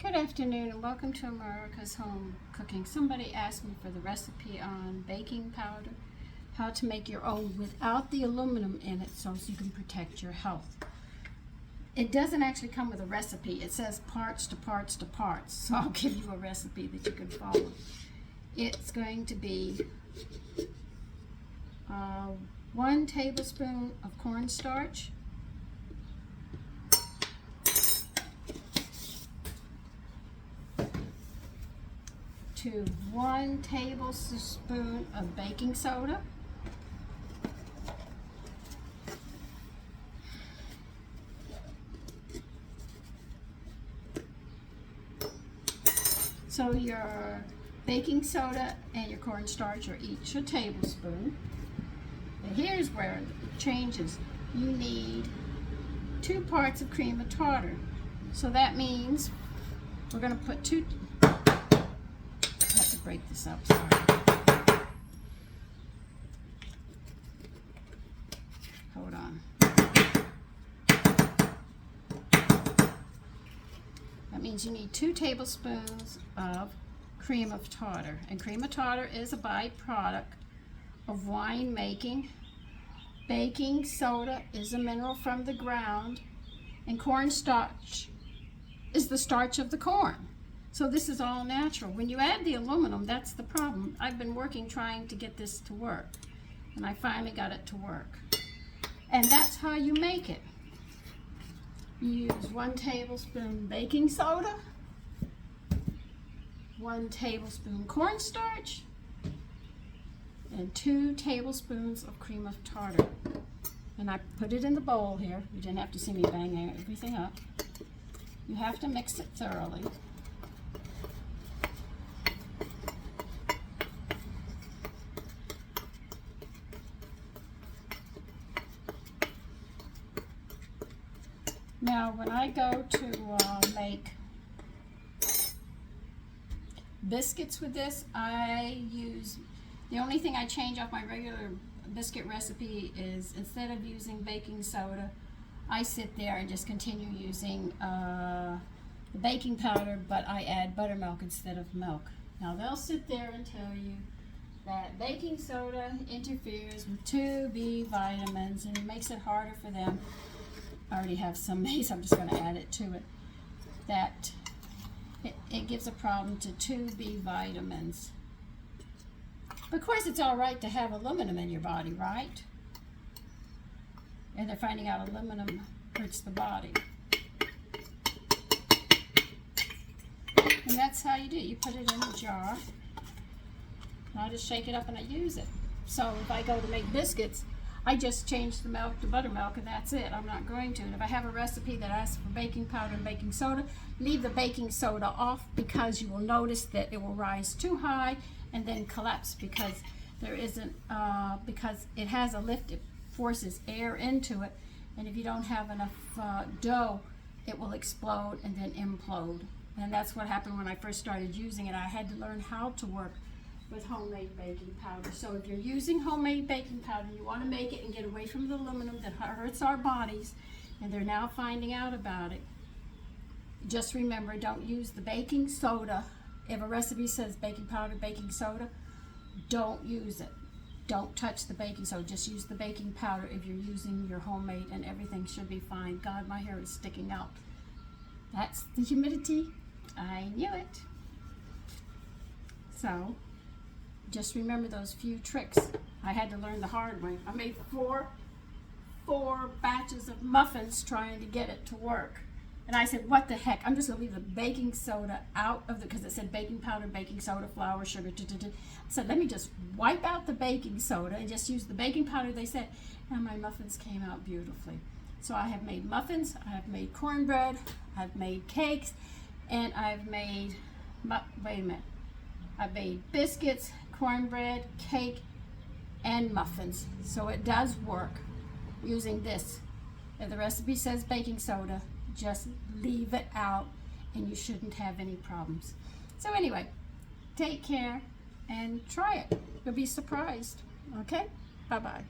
Good afternoon and welcome to America's Home Cooking. Somebody asked me for the recipe on baking powder, how to make your own without the aluminum in it so you can protect your health. It doesn't actually come with a recipe. It says parts to parts to parts. So I'll give you a recipe that you can follow. It's going to be 1 tablespoon of cornstarch, 1 tablespoon of baking soda, so your baking soda and your cornstarch are each a tablespoon. And here's where it changes. You need 2 parts of cream of tartar. So that means we're going to put 2. I have to break this up, sorry. Hold on. That means you need 2 tablespoons of cream of tartar. And cream of tartar is a byproduct of wine making. Baking soda is a mineral from the ground. And cornstarch is the starch of the corn. So this is all natural. When you add the aluminum, that's the problem. I've been working trying to get this to work, and I finally got it to work. And that's how you make it. You use 1 tablespoon baking soda, 1 tablespoon cornstarch, and 2 tablespoons of cream of tartar. And I put it in the bowl here. You didn't have to see me banging everything up. You have to mix it thoroughly. Now, when I go to make biscuits with this, the only thing I change off my regular biscuit recipe is instead of using baking soda, I sit there and just continue using the baking powder, but I add buttermilk instead of milk. Now, they'll sit there and tell you that baking soda interferes with 2B vitamins and it makes it harder for them. I already have some made, so I'm just going to add it to it. That it gives a problem to 2B vitamins. Of course, it's all right to have aluminum in your body, right? And they're finding out aluminum hurts the body. And that's how you do it. You put it in a jar. And I just shake it up and I use it. So if I go to make biscuits, I just change the milk to buttermilk and that's it. I'm not going to. And if I have a recipe that asks for baking powder and baking soda, leave the baking soda off because you will notice that it will rise too high and then collapse because because it has a lift, it forces air into it, and if you don't have enough dough, it will explode and then implode. And that's what happened when I first started using it. I had to learn how to work with homemade baking powder. So if you're using homemade baking powder, you want to make it and get away from the aluminum that hurts our bodies, and they're now finding out about it. Just remember, don't use the baking soda. If a recipe says baking powder, baking soda, don't use it. Don't touch the baking soda. Just use the baking powder if you're using your homemade, and everything should be fine. God, my hair is sticking out. That's the humidity. I knew it. So just remember those few tricks. I had to learn the hard way. I made four batches of muffins trying to get it to work. And I said, what the heck? I'm just going to leave the baking soda out of because it said baking powder, baking soda, flour, sugar. I said, let me just wipe out the baking soda and just use the baking powder, they said. And my muffins came out beautifully. So I have made muffins, I have made cornbread, I've made cakes, and I've made, I've made biscuits, cornbread, cake, and muffins. So it does work using this. If the recipe says baking soda, just leave it out and you shouldn't have any problems. So anyway, take care and try it. You'll be surprised. Okay? Bye-bye.